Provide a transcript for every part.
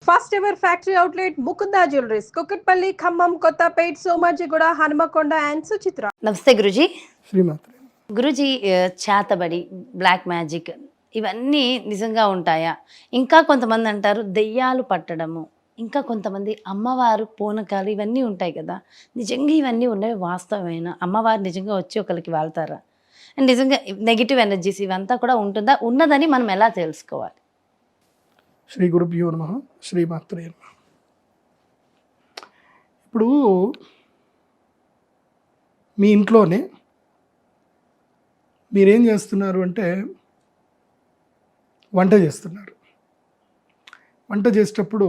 First ever factory outlet Mukunda jewelleries Kukatpally, Khammam, Kothapet, Somajiguda, Hanamkonda and Suchitra. నమస్తే గురుజీ. శ్రీమాత్రే. గురుజీ, చేతబడి, బ్లాక్ మ్యాజిక్ ఇవన్నీ నిజంగా ఉంటాయా? ఇంకా కొంతమంది అంటారు దెయ్యాలు పట్టడము, ఇంకా కొంతమంది అమ్మవారు పూనకాలు ఇవన్నీ ఉంటాయి కదా. నిజంగా ఇవన్నీ ఉన్నవి వాస్తవమైన అమ్మవారు నిజంగా వచ్చి ఒకరికి వాళ్తారా? అండ్ నిజంగా నెగిటివ్ ఎనర్జీస్ ఇవంతా కూడా ఉంటుందా? ఉన్నదని మనం ఎలా తెలుసుకోవాలి? శ్రీ గురుభ్యో నమః. శ్రీమాత్రే నమః. ఇప్పుడు మీ ఇంట్లోనే మీరేం చేస్తున్నారు అంటే వంట చేస్తున్నారు. వంట చేసేటప్పుడు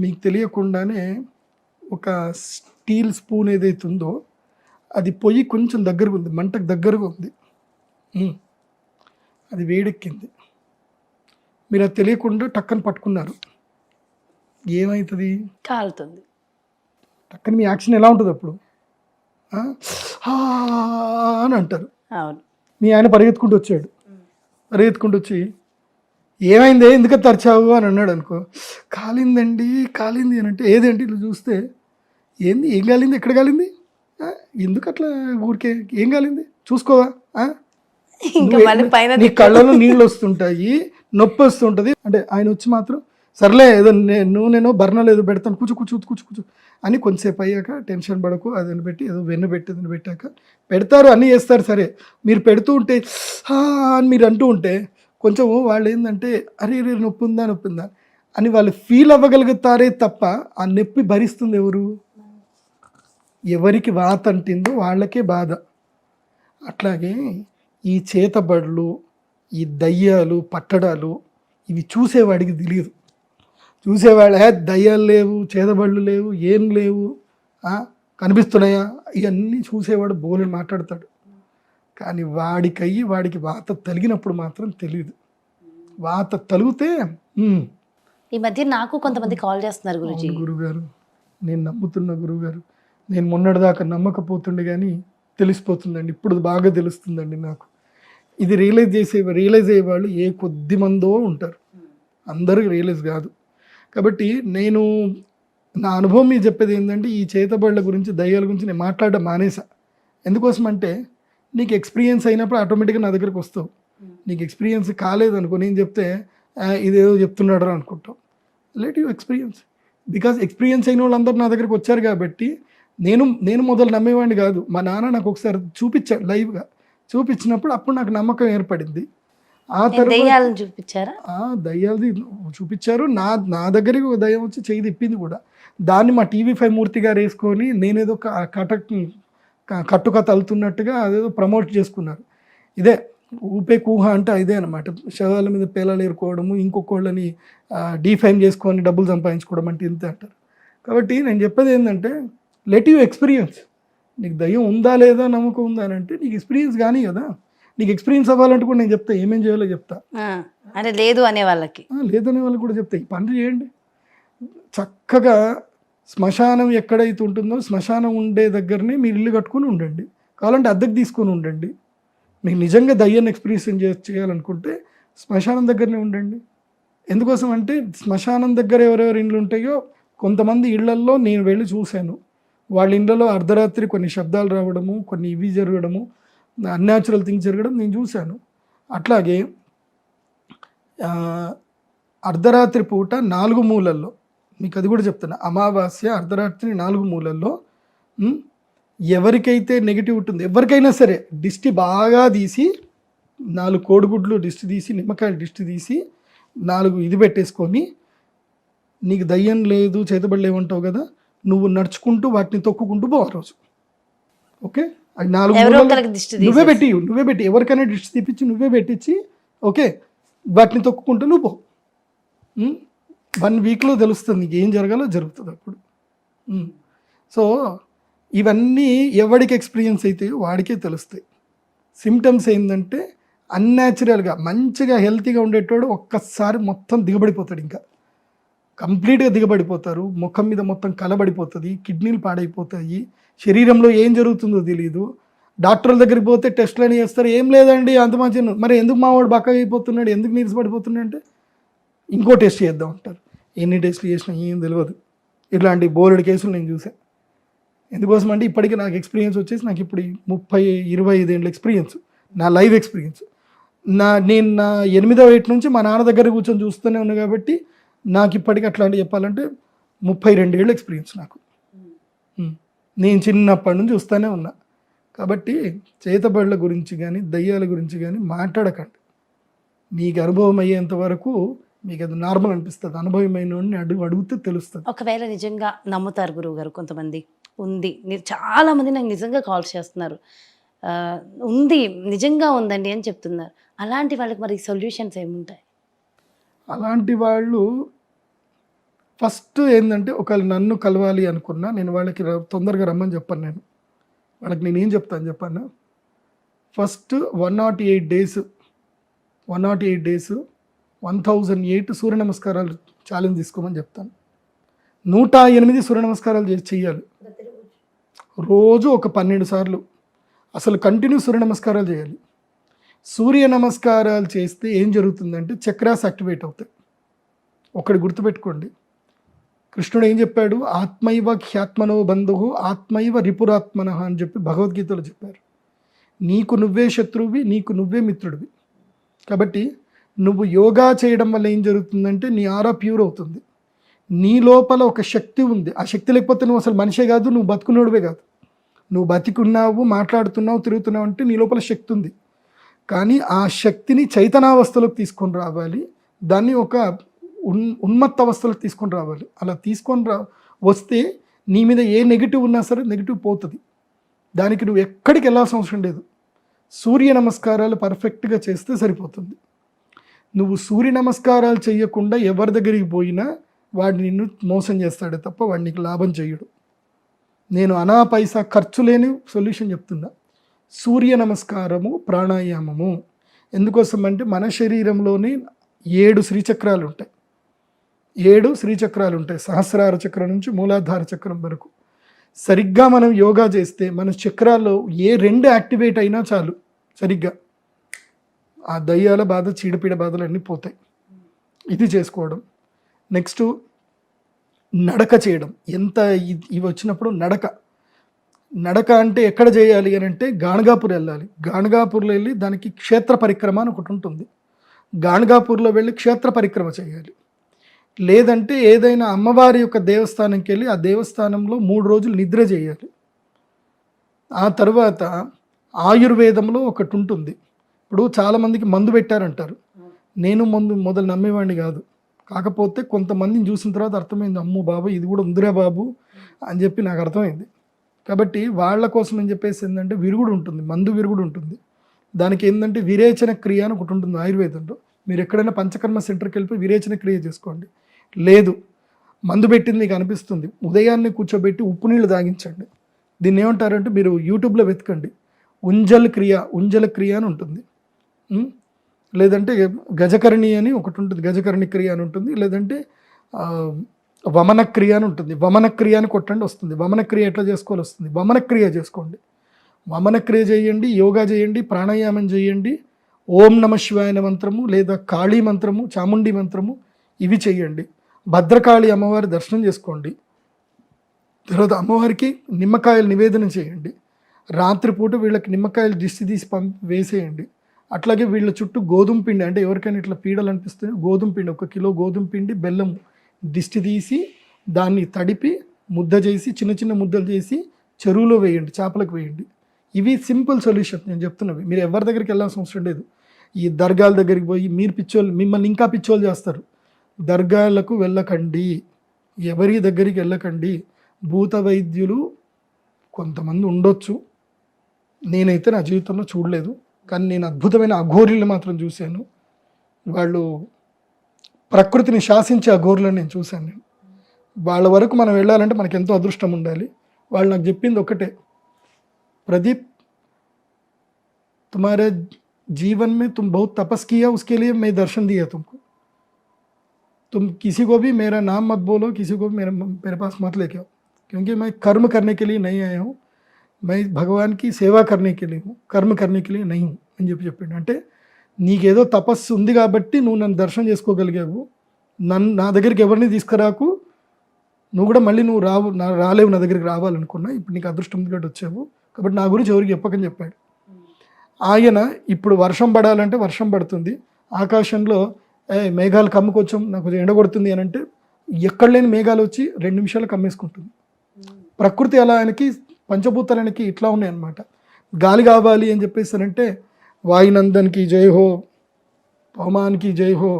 మీకు తెలియకుండానే ఒక స్టీల్ స్పూన్ ఏదైతే ఉందో అది పొయ్యి కొంచెం దగ్గరగా ఉంది, మంటకు దగ్గరగా ఉంది, అది వేడెక్కింది. మీరు అది తెలియకుండా టక్కని పట్టుకున్నారు, ఏమవుతుంది? కాలుతుంది. టక్కని మీ యాక్షన్ ఎలా ఉంటుంది అప్పుడు? అని అంటారు. అవును. మీ ఆయన పరిగెత్తుకుంటూ వచ్చాడు, పరిగెత్తుకుంటూ వచ్చి ఏమైంది, ఎందుకు తరిచావు అని అన్నాడు అనుకో. కాలిందండి, కాలింది అని అంటే ఏదేంటి ఇలా చూస్తే ఏంది, ఏం కాలింది, ఎక్కడ కాలింది, ఎందుకు అట్లా ఊరికే ఏం కాలింది చూసుకోవా, నీ కళ్ళలో నీళ్ళు వస్తుంటాయి, నొప్పి వస్తుంటుంది అంటే ఆయన వచ్చి మాత్రం సర్లే ఏదో నూనెనో బర్నలో ఏదో పెడతాను కూర్చో కూర్చో కూర్చో కూర్చో అని కొంతసేపు అయ్యాక టెన్షన్ పడకు అదని పెట్టి ఏదో వెన్ను పెట్టేదని పెట్టాక పెడతారు, అన్నీ చేస్తారు. సరే మీరు పెడుతూ ఉంటే అని మీరు అంటూ ఉంటే కొంచెం వాళ్ళు ఏంటంటే అరే రే నొప్పి ఉందా నొప్పి ఉందా అని వాళ్ళు ఫీల్ అవ్వగలుగుతారే తప్ప ఆ నొప్పి భరిస్తుంది ఎవరు? ఎవరికి వాత అంటిందో వాళ్ళకే బాధ. అట్లాగే ఈ చేతబడులు, ఈ దయ్యాలు పట్టడాలు ఇవి చూసేవాడికి తెలియదు. చూసేవాళ్ళ దయ్యాలు లేవు, చేతబడులు లేవు, ఏం లేవు, కనిపిస్తున్నాయా, ఇవన్నీ చూసేవాడు బోలని మాట్లాడతాడు. కానీ వాడికి వాత తలిగినప్పుడు మాత్రం తెలియదు. వాత తలిగితే ఈ మధ్య నాకు కొంతమంది కాల్ చేస్తున్నారు గురుజీ. గురుగారు నేను నమ్ముతున్న గురుగారు, నేను మొన్నటిదాకా నమ్మకపోతుండే కానీ తెలిసిపోతుందండి, ఇప్పుడు బాగా తెలుస్తుందండి నాకు. ఇది రియలైజ్ అయ్యేవాళ్ళు ఏ కొద్ది మందో ఉంటారు, అందరూ రియలైజ్ కాదు. కాబట్టి నేను నా అనుభవం మీద చెప్పేది ఏంటంటే ఈ చేతబడుల గురించి, దయ్యాల గురించి నేను మాట్లాడడం మానేసా. ఎందుకోసం అంటే నీకు ఎక్స్పీరియన్స్ అయినప్పుడు ఆటోమేటిక్గా నా దగ్గరికి వస్తావు. నీకు ఎక్స్పీరియన్స్ కాలేదనుకో, నేను చెప్తే ఇదేదో చెప్తున్నాడు అనుకుంటావు. Let you experience. Because experience అయిన వాళ్ళందరూ నా దగ్గరికి వచ్చారు కాబట్టి నేను మొదలు నమ్మేవాడిని కాదు. మా నాన్న నాకు ఒకసారి చూపించాడు, లైవ్గా చూపించినప్పుడు అప్పుడు నాకు నమ్మకం ఏర్పడింది. ఆ తర్వాత చూపించారా? దయ్యాలది చూపించారు. నా దగ్గరికి ఒక దయ్యం వచ్చి చేయి తిప్పింది కూడా. దాన్ని మా TV5 మూర్తి గారు వేసుకొని నేనేదో కట్టుక తలుతున్నట్టుగా అదేదో ప్రమోట్ చేసుకున్నారు. ఇదే ఊపే కూహ అంటే ఇదే అనమాట. శవాల మీద పేలాలు ఏరుకోవడము, ఇంకొకళ్ళని డిఫైమ్ చేసుకొని డబ్బులు సంపాదించుకోవడం అంటే ఇంతే అంటారు. కాబట్టి నేను చెప్పేది ఏంటంటే లెట్ యూ ఎక్స్పీరియన్స్. నీకు దయ్యం ఉందా లేదా, నమ్మకం ఉందా అని అంటే నీకు ఎక్స్పీరియన్స్ కానీ కదా. నీకు ఎక్స్పీరియన్స్ అవ్వాలంటే కూడా నేను చెప్తా, ఏమేం చేయాలో చెప్తా. అంటే లేదు అనే వాళ్ళకి కూడా చెప్తా, ఈ పనులు చేయండి. చక్కగా శ్మశానం ఎక్కడైతే ఉంటుందో శ్మశానం ఉండే దగ్గరనే మీరు ఇల్లు కట్టుకొని ఉండండి, కావాలంటే అద్దెకు తీసుకొని ఉండండి. మీకు నిజంగా దయ్యాన్ని ఎక్స్పీరియన్స్ చేయాలనుకుంటే శ్మశానం దగ్గరనే ఉండండి. ఎందుకోసం అంటే శ్మశానం దగ్గర ఎవరెవరు ఇండ్లు ఉంటాయో కొంతమంది ఇళ్లల్లో నేను వెళ్ళి చూశాను. వాళ్ళ ఇళ్లలో అర్ధరాత్రి కొన్ని శబ్దాలు రావడము, కొన్ని ఇవి జరగడము, అన్యాచురల్ థింగ్స్ జరగడం నేను చూశాను. అట్లాగే అర్ధరాత్రి పూట 4 మూలల్లో, మీకు అది కూడా చెప్తాను, అమావాస్య అర్ధరాత్రి 4 మూలల్లో ఎవరికైతే నెగిటివ్ ఉంటుందో ఎవరికైనా సరే దిష్టి బాగా తీసి 4 కోడిగుడ్లు దిష్టి తీసి, నిమ్మకాయలు దిష్టి తీసి 4 ఇది పెట్టేసుకొని, నీకు దయ్యం లేదు చేతబడి లేవంటావు కదా, నువ్వు నడుచుకుంటూ వాటిని తొక్కుకుంటూ పో ఆ రోజు. ఓకే, అది 4 నువ్వే పెట్టి ఎవరికైనా దిష్టి తీపిచ్చి నువ్వే పెట్టించి ఓకే వాటిని తొక్కుకుంటూ నువ్వు పో. 1 వీక్లో తెలుస్తుంది నీకు ఏం జరగాలో జరుగుతుంది అప్పుడు. సో ఇవన్నీ ఎవరికి ఎక్స్పీరియన్స్ అవుతాయో వాడికే తెలుస్తాయి. సిమ్టమ్స్ ఏంటంటే అన్యాచురల్గా మంచిగా హెల్తీగా ఉండేటోడు ఒక్కసారి మొత్తం దిగబడిపోతాడు, ఇంకా కంప్లీట్గా దిగబడిపోతారు. ముఖం మీద మొత్తం కలబడిపోతుంది, కిడ్నీలు పాడైపోతాయి, శరీరంలో ఏం జరుగుతుందో తెలియదు. డాక్టర్ల దగ్గరికి పోతే టెస్టులు అని చేస్తారు, ఏం లేదండి అంత మంచి. మరి ఎందుకు మావాడు బక్కగా అయిపోతున్నాడు, ఎందుకు నీరసపడిపోతున్నాడు అంటే ఇంకో టెస్ట్ చేద్దాం అంటారు. ఎన్ని టెస్ట్లు చేసినా ఏం తెలియదు. ఇట్లాంటి బోలెడు కేసులు నేను చూసాను. ఎందుకోసం అంటే ఇప్పటికీ నాకు ఎక్స్పీరియన్స్ వచ్చేసి నాకు ఇప్పుడు 25 ఏళ్ళ ఎక్స్పీరియన్స్, నా లైవ్ ఎక్స్పీరియన్స్. నేను నా 8వ ఏట నుంచి మా నాన్న దగ్గర కూర్చొని చూస్తూనే ఉన్నా కాబట్టి నాకు ఇప్పటికీ అట్లాంటివి చెప్పాలంటే 32 ఏళ్ళ ఎక్స్పీరియన్స్ నాకు. నేను చిన్నప్పటి నుంచి చూస్తూనే ఉన్నా. కాబట్టి చేతబడుల గురించి కానీ దయ్యాల గురించి కానీ మాట్లాడకండి. మీకు అనుభవం అయ్యేంత వరకు మీకు అది నార్మల్ అనిపిస్తుంది. అనుభవమైన వాడిని అడిగితే తెలుస్తుంది. ఒకవేళ నిజంగా నమ్ముతారు గురువు గారు కొంతమంది, ఉంది చాలా మంది నాకు నిజంగా కాల్స్ చేస్తున్నారు, ఉంది నిజంగా ఉందండి అని చెప్తున్నారు. అలాంటి వాళ్ళకి మరి సొల్యూషన్స్ ఏముంటాయి? అలాంటి వాళ్ళు ఫస్ట్ ఏంటంటే ఒకవేళ నన్ను కలవాలి అనుకున్నా నేను వాళ్ళకి తొందరగా రమ్మని చెప్పాను. వాళ్ళకి నేను ఏం చెప్తాను చెప్పాను, ఫస్ట్ 108 డేస్ 1008 సూర్య నమస్కారాలు ఛాలెంజ్ తీసుకోమని చెప్తాను. 108 సూర్య నమస్కారాలు చేయాలి రోజు ఒక 12 సార్లు. అసలు కంటిన్యూ సూర్య నమస్కారాలు చేయాలి. సూర్య నమస్కారాలు చేస్తే ఏం జరుగుతుందంటే చక్రాస్ యాక్టివేట్ అవుతాయి. ఒకటి గుర్తుపెట్టుకోండి, కృష్ణుడు ఏం చెప్పాడు, ఆత్మైవ ఖ్యాత్మనో బంధువు ఆత్మైవ రిపురాత్మన అని చెప్పి భగవద్గీతలో చెప్పారు. నీకు నువ్వే శత్రువువి, నీకు నువ్వే మిత్రుడివి. కాబట్టి నువ్వు యోగా చేయడం వల్ల ఏం జరుగుతుందంటే నీ ఆరా ప్యూర్ అవుతుంది. నీ లోపల ఒక శక్తి ఉంది. ఆ శక్తి లేకపోతే నువ్వు అసలు మనిషే కాదు, నువ్వు బతుకున్నోడివే కాదు. నువ్వు బతికున్నావు, మాట్లాడుతున్నావు, తిరుగుతున్నావు అంటే నీ లోపల శక్తి ఉంది. కానీ ఆ శక్తిని చైతన్యావస్థలోకి తీసుకొని రావాలి. దాన్ని ఒక ఉన్మత్త అవస్థలోకి తీసుకొని రావాలి. అలా తీసుకొని వస్తే నీ మీద ఏ నెగిటివ్ ఉన్నా సరే నెగిటివ్ పోతుంది. దానికి నువ్వు ఎక్కడికి వెళ్ళాల్సిన అవసరం లేదు. సూర్య నమస్కారాలు పర్ఫెక్ట్గా చేస్తే సరిపోతుంది. నువ్వు సూర్య నమస్కారాలు చేయకుండా ఎవరి దగ్గరికి పోయినా వాడు నిన్ను మోసం చేస్తాడే తప్ప వాడు నీకు లాభం చేయడు. నేను అనా పైసా ఖర్చు లేని సొల్యూషన్ చెప్తున్నా. సూర్య నమస్కారము, ప్రాణాయామము. ఎందుకోసం అంటే మన శరీరంలోని 7 శ్రీచక్రాలు ఉంటాయి. 7 శ్రీచక్రాలు ఉంటాయి, సహస్రార చక్రం నుంచి మూలాధార చక్రం వరకు. సరిగ్గా మనం యోగా చేస్తే మన చక్రాల్లో ఏ 2 యాక్టివేట్ అయినా చాలు, సరిగ్గా ఆ దయ్యాల బాధ, చీడపీడ బాధలు అన్నీ పోతాయి. ఇది చేసుకోవడం. నెక్స్ట్ నడక చేయడం. ఎంత ఇవి వచ్చినప్పుడు నడక అంటే ఎక్కడ చేయాలి అని అంటే గాణగాపూర్ వెళ్ళాలి. గాణగాపూర్లో వెళ్ళి దానికి క్షేత్ర పరిక్రమ అని ఒకటి ఉంటుంది. గాణగాపూర్లో వెళ్ళి క్షేత్ర పరిక్రమ చేయాలి. లేదంటే ఏదైనా అమ్మవారి యొక్క దేవస్థానంకి వెళ్ళి ఆ దేవస్థానంలో 3 రోజులు నిద్ర చేయాలి. ఆ తర్వాత ఆయుర్వేదంలో ఒకటి ఉంటుంది. ఇప్పుడు చాలామందికి మందు పెట్టారంటారు. నేను మొదలు నమ్మేవాడిని కాదు. కాకపోతే కొంతమందిని చూసిన తర్వాత అర్థమైంది, అమ్మో బాబు ఇది కూడా ఉందిరా బాబు అని చెప్పి నాకు అర్థమైంది. కాబట్టి వాళ్ళ కోసం అని చెప్పేసి ఏంటంటే విరుగుడు ఉంటుంది, మందు విరుగుడు ఉంటుంది. దానికి ఏంటంటే విరేచన క్రియ అని ఒకటి ఉంటుంది ఆయుర్వేదంలో. మీరు ఎక్కడైనా పంచకర్మ సెంటర్కి వెళ్ళిపోయి విరేచన క్రియ చేసుకోండి. లేదు మందు పెట్టింది మీకు అనిపిస్తుంది, ఉదయాన్నే కూర్చోబెట్టి ఉప్పు నీళ్ళు తాగించండి. దీన్ని ఏమంటారంటే మీరు యూట్యూబ్లో వెతకండి, ఉంజల క్రియ అని ఉంటుంది. లేదంటే గజకర్ణి అని ఒకటి ఉంటుంది, గజకర్ణి క్రియ అని ఉంటుంది. లేదంటే వమన క్రియ అని ఉంటుంది. వమన క్రియ అని కొట్టండి వస్తుంది. వమన క్రియ ఎట్లా చేసుకోవాలి వస్తుంది. వమన క్రియ చేసుకోండి. వమన క్రియ చేయండి, యోగా చేయండి, ప్రాణాయామం చేయండి, ఓం నమ శివాయ మంత్రము లేదా కాళీ మంత్రము, చాముండి మంత్రము ఇవి చేయండి. భద్రకాళి అమ్మవారి దర్శనం చేసుకోండి. తర్వాత అమ్మవారికి నిమ్మకాయలు నివేదన చేయండి. రాత్రిపూట వీళ్ళకి నిమ్మకాయలు దిష్టి తీసి వేసేయండి. అట్లాగే వీళ్ళ చుట్టూ గోధుమ పిండి, అంటే ఎవరికైనా ఇట్లా పీడలు అనిపిస్తుంది, గోధుమ పిండి 1 కిలో గోధుమ పిండి, బెల్లం దిష్టి తీసి దాన్ని తడిపి ముద్ద చేసి చిన్న చిన్న ముద్దలు చేసి చెరువులో వేయండి, చేపలకు వేయండి. ఇవి సింపుల్ సొల్యూషన్ నేను చెప్తున్నవి. మీరు ఎవరి దగ్గరికి వెళ్ళాల్సిన అవసరం లేదు. ఈ దర్గాల దగ్గరికి పోయి మిమ్మల్ని ఇంకా పిచ్చోళ్ళు చేస్తారు. దర్గాలకు వెళ్ళకండి, ఎవరి దగ్గరికి వెళ్ళకండి. భూత వైద్యులు కొంతమంది ఉండొచ్చు, నేనైతే నా జీవితంలో చూడలేదు. కానీ నేను అద్భుతమైన అఘోరీలు మాత్రం చూశాను. వాళ్ళు ప్రకృతిని శాసించే అఘోరులను నేను చూశాను. వాళ్ళ వరకు మనం వెళ్ళాలంటే మనకు ఎంతో అదృష్టం ఉండాలి. వాళ్ళు నాకు చెప్పింది ఒకటే, ప్రదీప్ तुम्हारे जीवन में तुम बहुत तपस किया, उसके लिए मैं दर्शन दिया तुमको. तुम किसी को भी मेरा नाम मत बोलो, किसी को भी मेरे पास मत लेके आओ, क्योंकि मैं कर्म करने के लिए नहीं आया हूँ, मैं भगवान की सेवा करने के लिए हूँ, कर्म करने के लिए नहीं हूँ అని చెప్పిండు. అంటే నీకేదో తపస్సు ఉంది కాబట్టి నువ్వు నన్ను దర్శనం చేసుకోగలిగావు, నా దగ్గరికి ఎవరిని తీసుకురాకు, నువ్వు కూడా మళ్ళీ నువ్వు రాలేవు నా దగ్గరికి రావాలనుకున్నా, ఇప్పుడు నీకు అదృష్టం ఉంది కాబట్టి వచ్చావు, కాబట్టి నా గురించి ఎవరికి చెప్పకని చెప్పాడు. ఆయన ఇప్పుడు వర్షం పడాలంటే వర్షం పడుతుంది, ఆకాశంలో మేఘాలు కమ్ముకొచ్చాం నాకు కొంచెం ఎండ కొడుతుంది అని అంటే ఎక్కడ లేని మేఘాలు వచ్చి 2 నిమిషాలు కమ్మేసుకుంటుంది. ప్రకృతి అలా ఆయనకి పంచభూతాలకి ఇట్లా ఉన్నాయి అన్నమాట. గాలి కావాలి అని చెప్పేసారంటే వాయునందన్కి జై హో, పవమాన్కి జై హో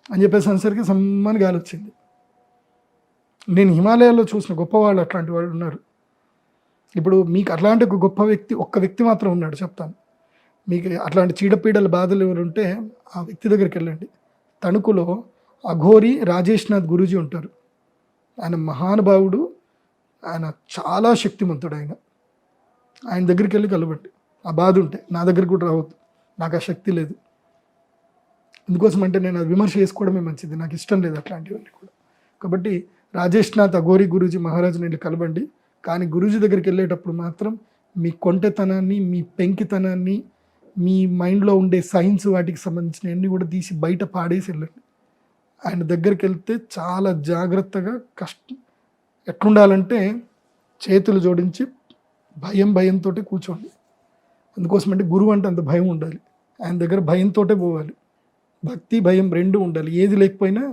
అని చెప్పేసి అనేసరికి సమ్మని గాలి వచ్చింది. నేను హిమాలయాల్లో చూసిన గొప్పవాళ్ళు అట్లాంటి వాళ్ళు ఉన్నారు. ఇప్పుడు మీకు అట్లాంటి ఒక గొప్ప వ్యక్తి, ఒక్క వ్యక్తి మాత్రం ఉన్నాడు చెప్తాను. మీకు అట్లాంటి చీడపీడల బాధలు ఎవరు ఉంటే ఆ వ్యక్తి దగ్గరికి వెళ్ళండి. తణుకులో అఘోరి రాజేష్నాథ్ గురూజీ ఉంటారు. ఆయన మహానుభావుడు, ఆయన చాలా శక్తిమంతుడు. ఆయన దగ్గరికి వెళ్ళి కలవండి. ఆ బాధ ఉంటే నా దగ్గరికి కూడా రావద్దు, నాకు ఆ శక్తి లేదు. ఎందుకోసం అంటే నేను అది విమర్శ చేసుకోవడమే మంచిది, నాకు ఇష్టం లేదు అట్లాంటివన్నీ కూడా. కాబట్టి రాజేష్నాథ్ అఘోరి గురూజీ మహారాజుని వెళ్ళి కలవండి. కానీ గురూజీ దగ్గరికి వెళ్ళేటప్పుడు మాత్రం మీ కొంటెతనాన్ని, మీ పెంకితనాన్ని, మీ మైండ్లో ఉండే సైన్స్ వాటికి సంబంధించినవన్నీ కూడా తీసి బయట పాడేసి వెళ్ళండి. ఆయన దగ్గరికి వెళ్తే చాలా జాగ్రత్తగా ఎట్లుండాలంటే చేతులు జోడించి భయంతో కూర్చోండి. అందుకోసమంటే గురువు అంటే అంత భయం ఉండాలి, ఆయన దగ్గర భయంతో పోవాలి. భక్తి భయం 2 ఉండాలి. ఏది లేకపోయినా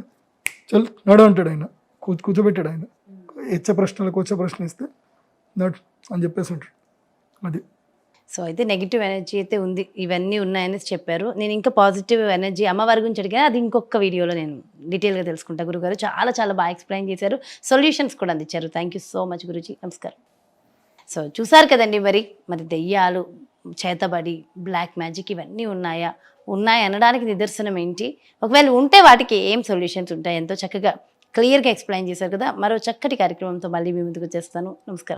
చల్ నడు అంటాడు ఆయన, కూర్చోబెట్టాడు ఆయన. వచ్చే ప్రశ్న ఇస్తే నడు అని చెప్పేసి అంటాడు. అది సో అయితే నెగిటివ్ ఎనర్జీ అయితే ఉంది, ఇవన్నీ ఉన్నాయని చెప్పారు. నేను ఇంకా పాజిటివ్ ఎనర్జీ అమ్మవారి గురించి అడిగా, అది ఇంకొక వీడియోలో నేను డీటెయిల్గా తెలుసుకుంటా. గురుగారు చాలా బాగా ఎక్స్ప్లెయిన్ చేశారు, సొల్యూషన్స్ కూడా అందించారు. Thank you so much Guruji, నమస్కారం. సో చూసారు కదండి, మరి దెయ్యాలు, చేతబడి, బ్లాక్ మ్యాజిక్ ఇవన్నీ ఉన్నాయి అనడానికి నిదర్శనం ఏంటి? ఒకవేళ ఉంటే వాటికి ఏం సొల్యూషన్స్ ఉంటాయి? ఎంతో చక్కగా క్లియర్గా ఎక్స్ప్లెయిన్ చేశారు కదా. మరో చక్కటి కార్యక్రమంతో మళ్ళీ మీ ముందుకు వచ్చేస్తాను. నమస్కారం.